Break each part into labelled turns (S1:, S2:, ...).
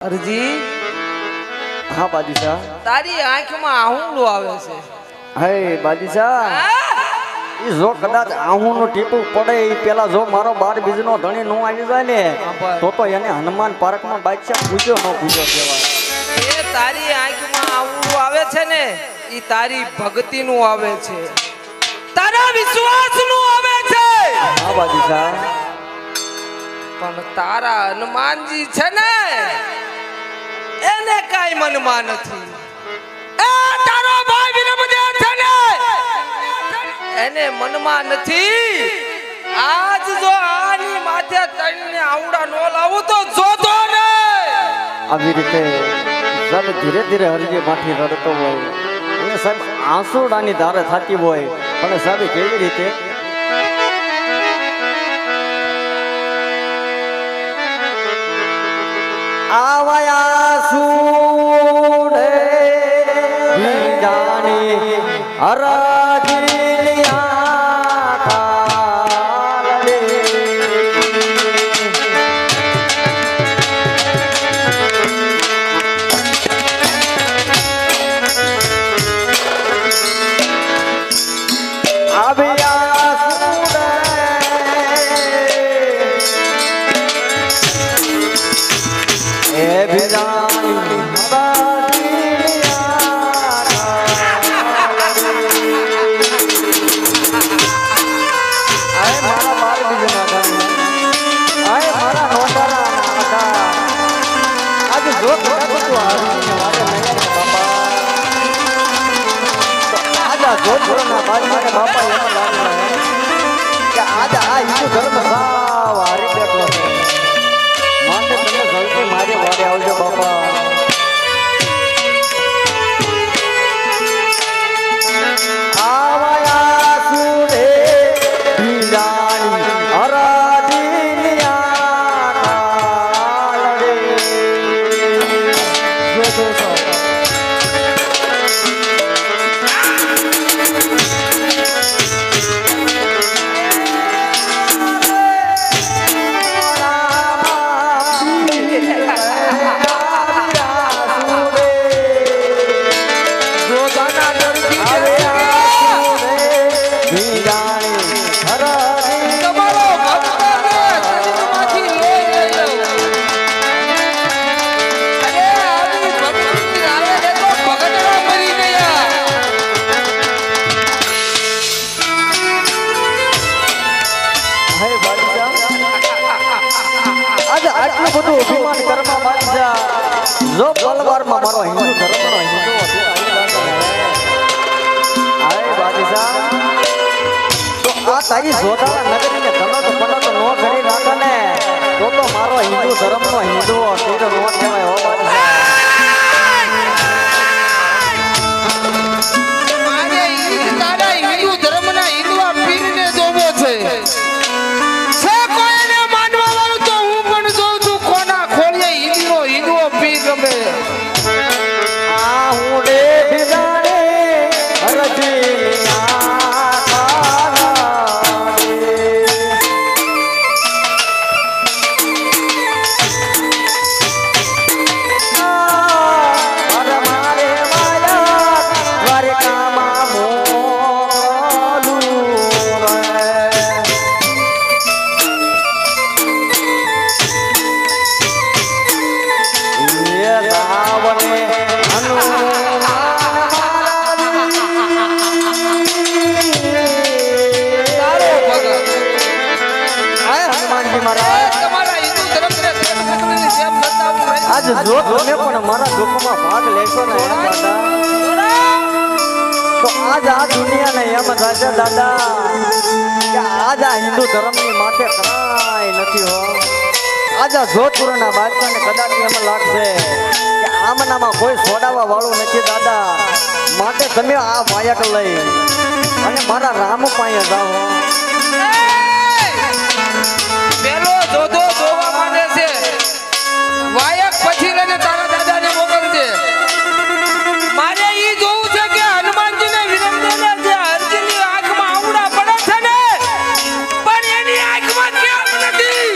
S1: અરજી
S2: હા બાદશાહ.
S1: તારી આંખમાં આહુડું આવે છે.
S2: હે બાદશાહ, ઈ જો કદાચ આહુનું ટીપું પડે ઈ પેલા જો મારો 12 બીજનો ધણી નો આવી જાય ને તો એને હનુમાન પાર્કમાં બાદશાહ પૂજ્યો ન પૂજ્યો કહેવાય.
S1: એ તારી આંખમાં આહુડું આવે છે ને ઈ તારી ભક્તિનું આવે છે, તારા વિશ્વાસનું આવે છે.
S2: હા બાદશાહ.
S1: પણ તારા હનુમાનજી છે ને એને કાઈ મનમાં નથી. એ તારો ભાઈ વિરમદેવ છે ને એને મનમાં નથી. આજ જો આની માથે તઈને આવડા નો લાવું તો જોતો ને.
S2: આવી રીતે જબ ધીરે ધીરે હરજી માથી રડતો હોય અને સાહેબ આંસુડાની ધારે થતી હોય પણ સાહેબ કેવી રીતે આવાયા સુડે જાણી હરાજીલિયા કાલડે. આવ્યા સુડે એ ભીજાણી બાપા એમ લાગે કે આજ આ હિન્દુ ધર્મ સાવ હારી બેઠો છે. માટે તમે જલ્દી મારી વારે આવજો બાપા. આવાયા સુડે ભીલાણી હરાજીલિયા કાલડે. આટલું બધું અભિમાન કરવા બાદશાહ જો પલવારમાં મારો હિન્દુ ધર્મનો હિન્દુ હાય બાદશાહ તો આ તારી જોધારા નગરીને ધમક પડક નો કરી નાખે ને તો મારો હિન્દુ ધર્મનો હિન્દુ તીર નો કહેવાય હો બાદશાહ.
S1: મારે ઈ તારા હિન્દુ ધર્મના હિન્દુઆ પીરને જોવો છે. આજ જો તમે પણ મારા દુઃખમાં ભાગ લેશો ને તો આજ આ દુનિયાને એમ થશે દાદા કે આજ આ હિન્દુ ધર્મની માથે કાંઈ નથી હો. આજ આ જોધપુરના બાદશાહને કદાચ એમ લાગશે કે આમનામાં કોઈ છોડાવવા વાળું નથી દાદા. માટે તમે આ વાયક લઈ અને મારા રામ પાસે જાઓ. પેલો જોધો જોવા માંડે છે વાયક પછી લઈને તારા દાદાને મોકલજે. મારે ઈ જોવું છે કે હનુમાનજીને વિરમદેવને જે અર્જુનની આંખમાં આવડા પડે છે ને પણ એની આંખમાં કેમ નથી.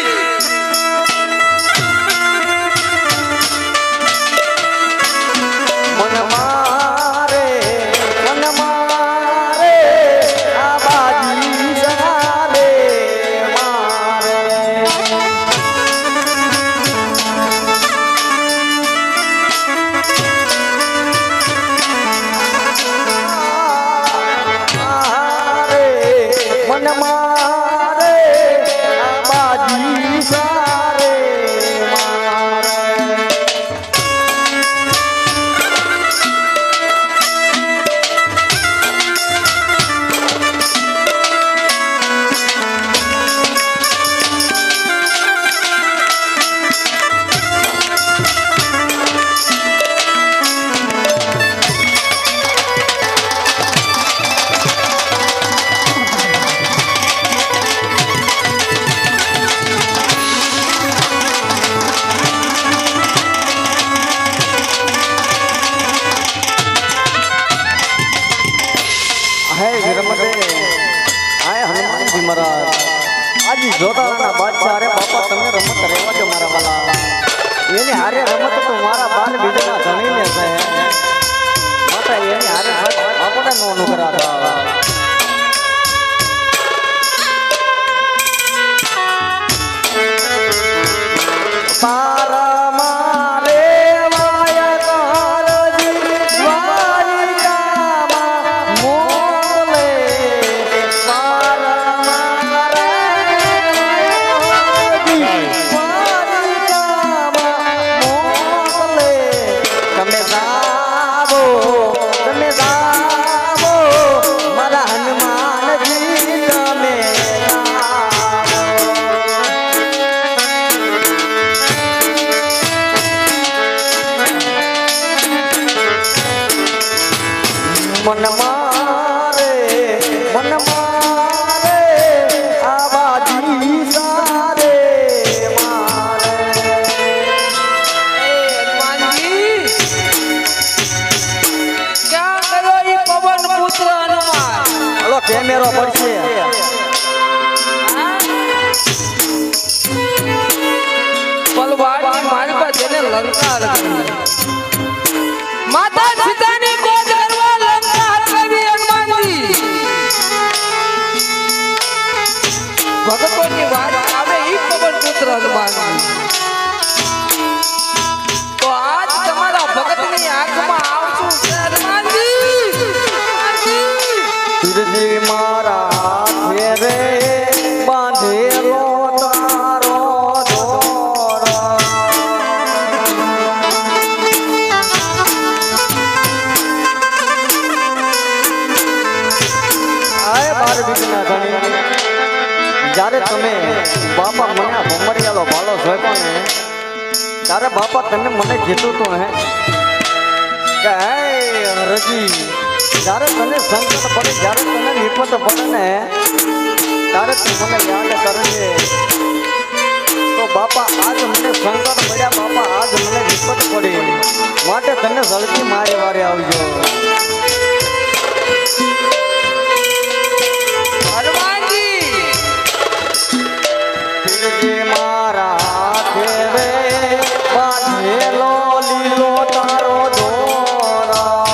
S2: આજી જોતાના બાદશાહ અરે બાપા તમે રમત રહેવા દો મારા વાલા એની હારે રમત તો મારા બાર બીજના ધણીને છે માતા એની હારે આપણે નો નુકરાતા તારા મારે વાય તારજી દ્વારિકામાં મોલે તારા મારે દ્વારિકામાં મોલે તમે જાવો મારા હનુમાનજી તમે મન મારે આવાજી સારે મારે
S3: ક્યાં ગયો ઈ પવન પુત્ર હનુમાન?
S2: હલો કેમેરો પડશે
S3: પલવાડી મારી પાસે એને લંકા હરવી. માતા સીતાની ગોદ કરવા લંકા હરવી હનુમાનજી. ભગતોની વાત આવે ઈ પવન પુત્ર હનુમાનજી. તો આજ તમારા ભગતની આંખમાં આવશું છે હનુમાનજી.
S2: તુરજી મારા હાથે રે બાંધેલો તારો દોરા આય બાર બીજના ધણી જ્યારે તમે બાપા મને આ ભમરિયાલો ભાલો જોયો ને ત્યારે બાપા તમે મને કીધું તું હે કે હે રજી જ્યારે તને સંકટ પડે જ્યારે તને વિપત પડે ને ત્યારે તું મને યાદ કરજે તો બાપા આજ મને સંકટ પડ્યા બાપા આજ મને વિપત પડી માટે તને જલ્દી મારે વારે આવજો
S3: હનુમાનજી
S2: તીરજી મારા હાથે રે બાંધેલો લીલો તારો દોરા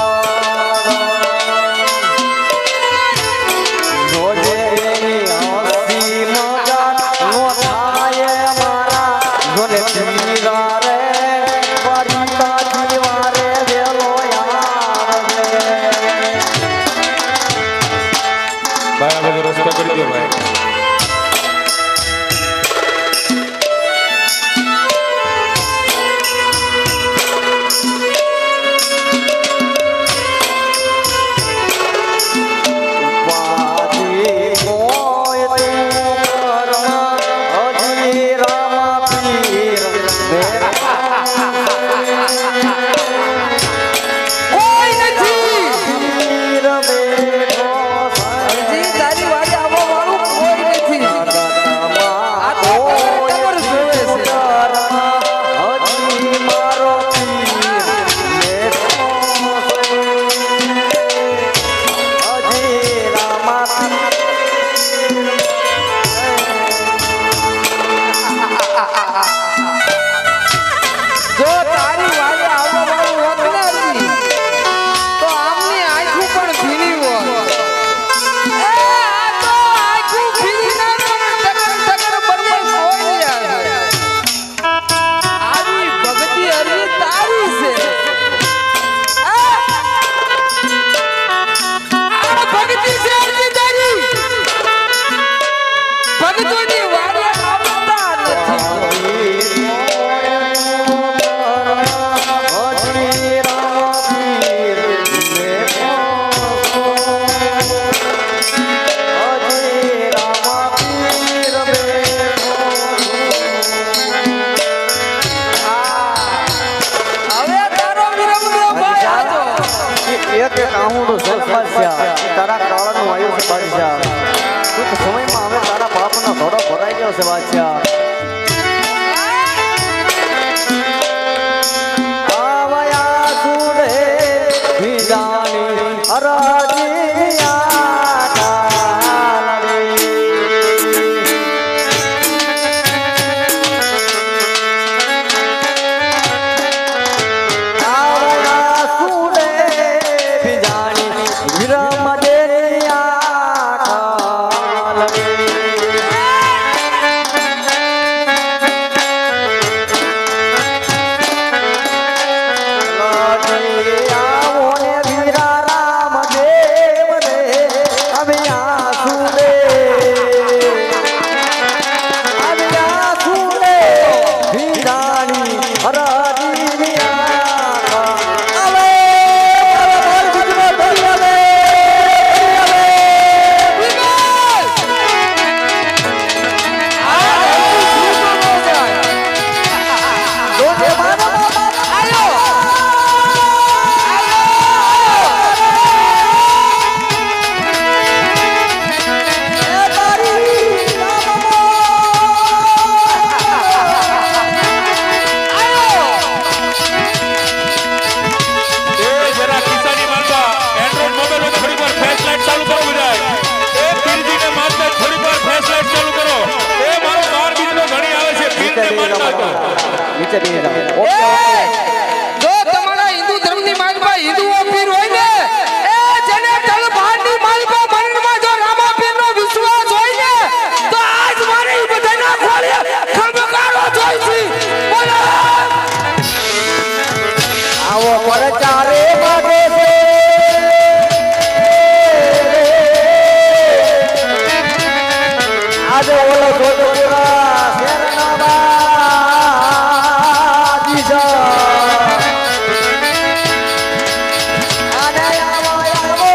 S2: જોજે એની હસ્તી મજા નો થાય મારા જોને પીરા રે વારીતા જીવારે વેલો આવે
S4: ભાઈ આ બધો રસ્તો કરી દો ભાઈ
S3: કોઈ નથી. હજી તારી વારે આવવા વાળું કોઈ નથી. આ તો ટબર જોવે છે. જો તારી વારે આવવા વાળું હોત ને હજી, તો આમની આંખું પણ ભીની હોત. એ આ તો આંખું ભીની ના પણ ટકર ટકર બંને કોઈ આવે. આવી ભક્તિ હરવી તારી છે. આ ભક્તિ છે હરવી તારી. ભક્તોની વારે આવતા નથી. હવે તારો વિરમનો ભાઈ આજો.
S2: એક એક આહુડું સરપાસ્યા તારા કાળનું આયુષ્ય બાદશાહ ટૂંક સમયમાં હવે તારા પાપનો ઘોડો ભરાઈ ગયો છે બાદશાહ આવયા સુડે વિદાની હરાજી આકાલી નીચે બેસી જાઓ
S3: જો તમારા હિન્દુ ધર્મની માલમાં હિન્દુઓ પીર હોય ને એ જેને તલભારની માલમાં મનમાં જો રામા પીરનો વિશ્વાસ હોય ને તો આજ મારે ઈ બધાના ખોળે ખમકારો જોઈ છે બોલો
S2: આવો પરચારે માગે છે આજે ઓલો જોતપુરા શેરના બાજી છે આને આવો આવો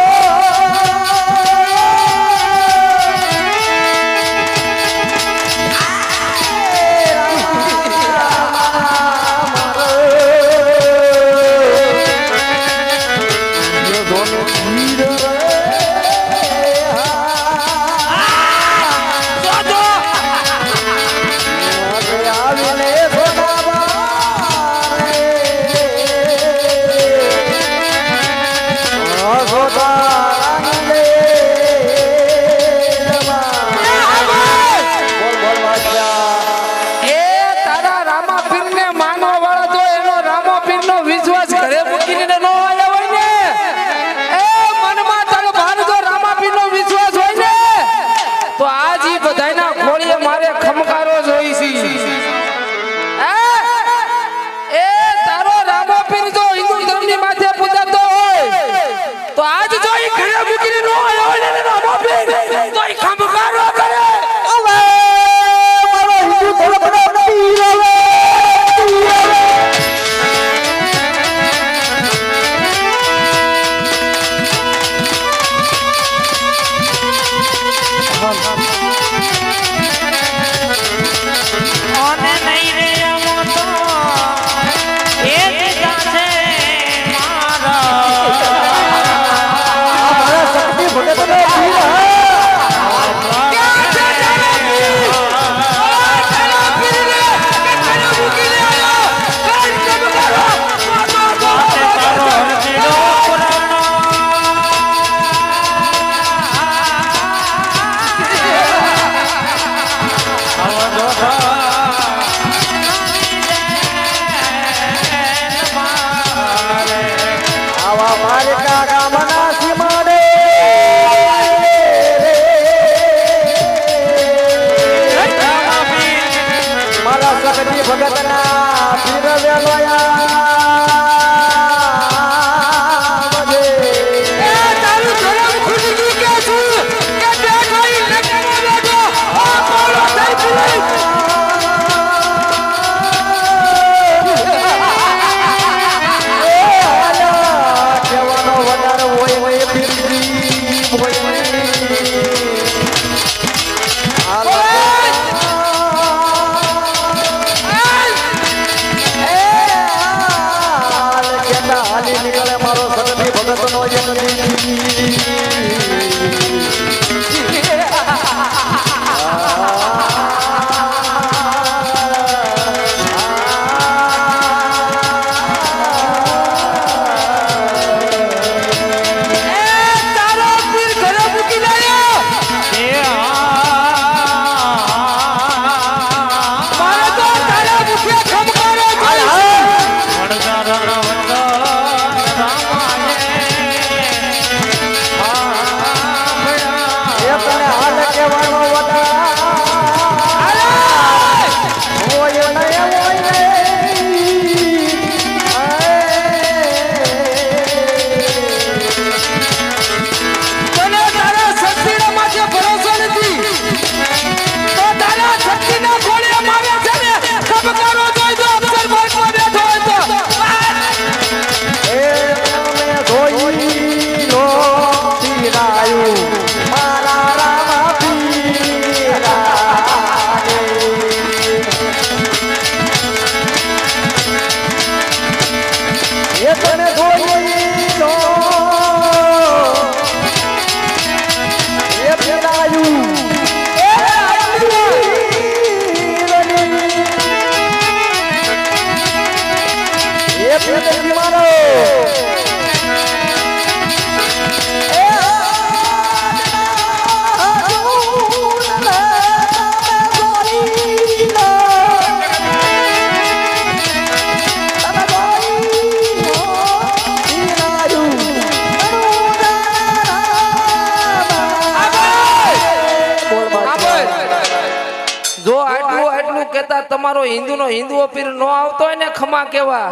S3: તમારો હિન્દુનો હિન્દુઓ પીર નો આવતો હોય ને ખમા કેવા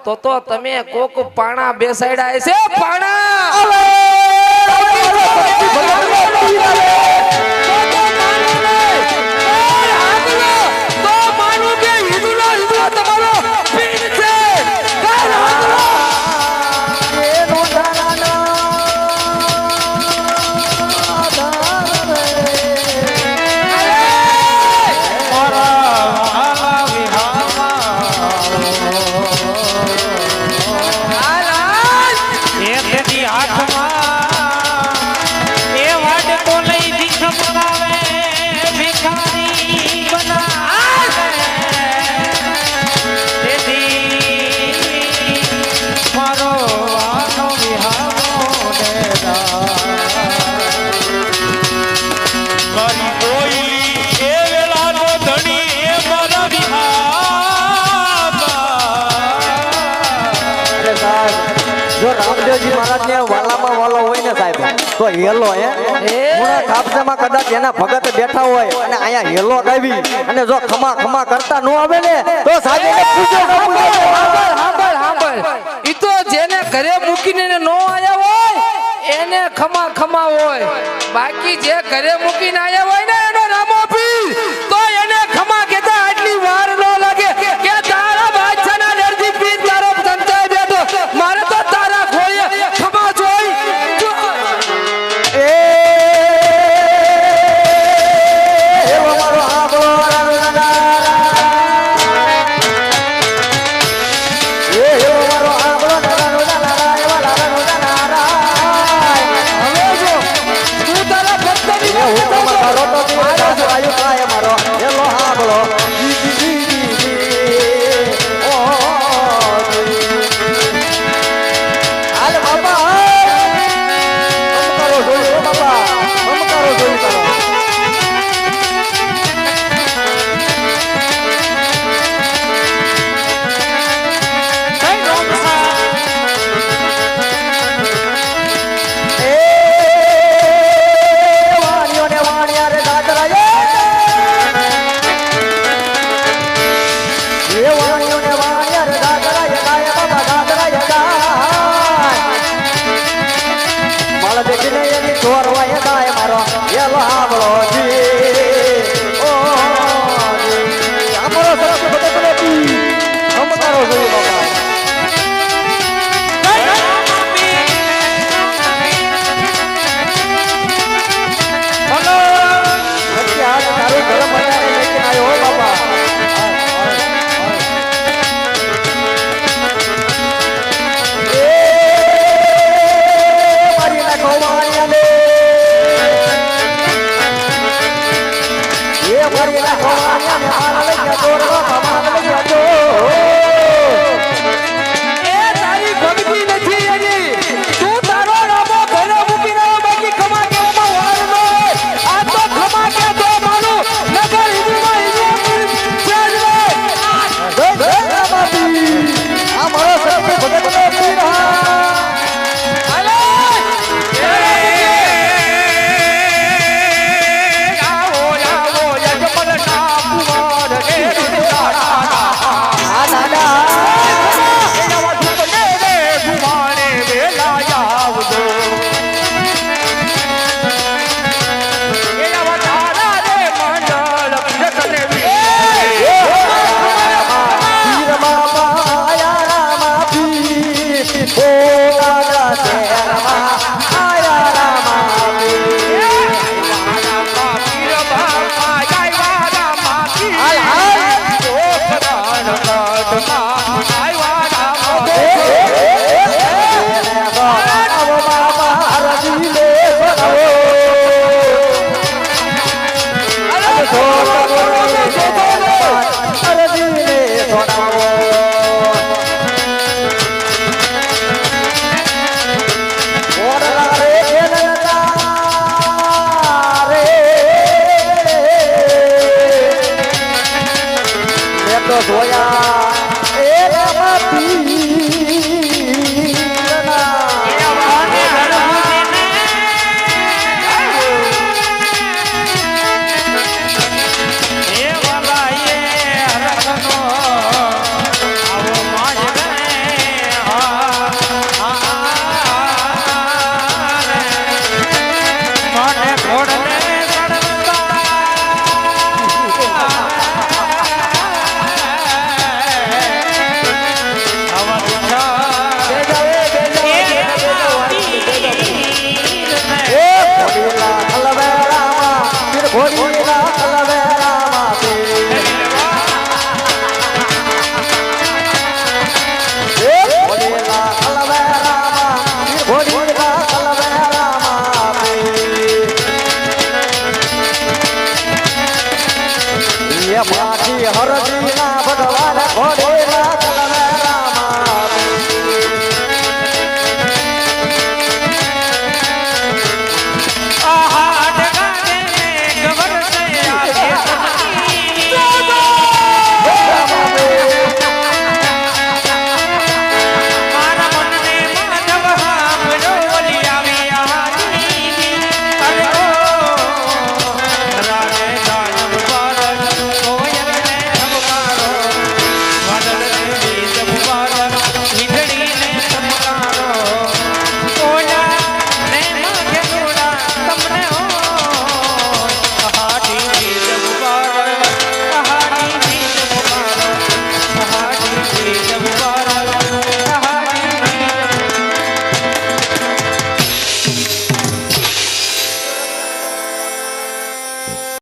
S3: તો તમે કોક પાણા બેસાડ્યા છે પાણા
S1: જો રામદેવજી મહારાજ ને વાલામાં વાલો હોય ને સાહેબ તો હેલો પૂરા કાપસામાં કદાચ એના ભગત બેઠા હોય અને અહીંયા હેલો ગાવી અને જો ખમા ખમા કરતા ન આવે ને તો સાહેબ
S3: ઈ તો જેને ઘરે મૂકીને નો આયા હોય એને ખમા ખમા હોય બાકી જે ઘરે મૂકીને આયા હોય ને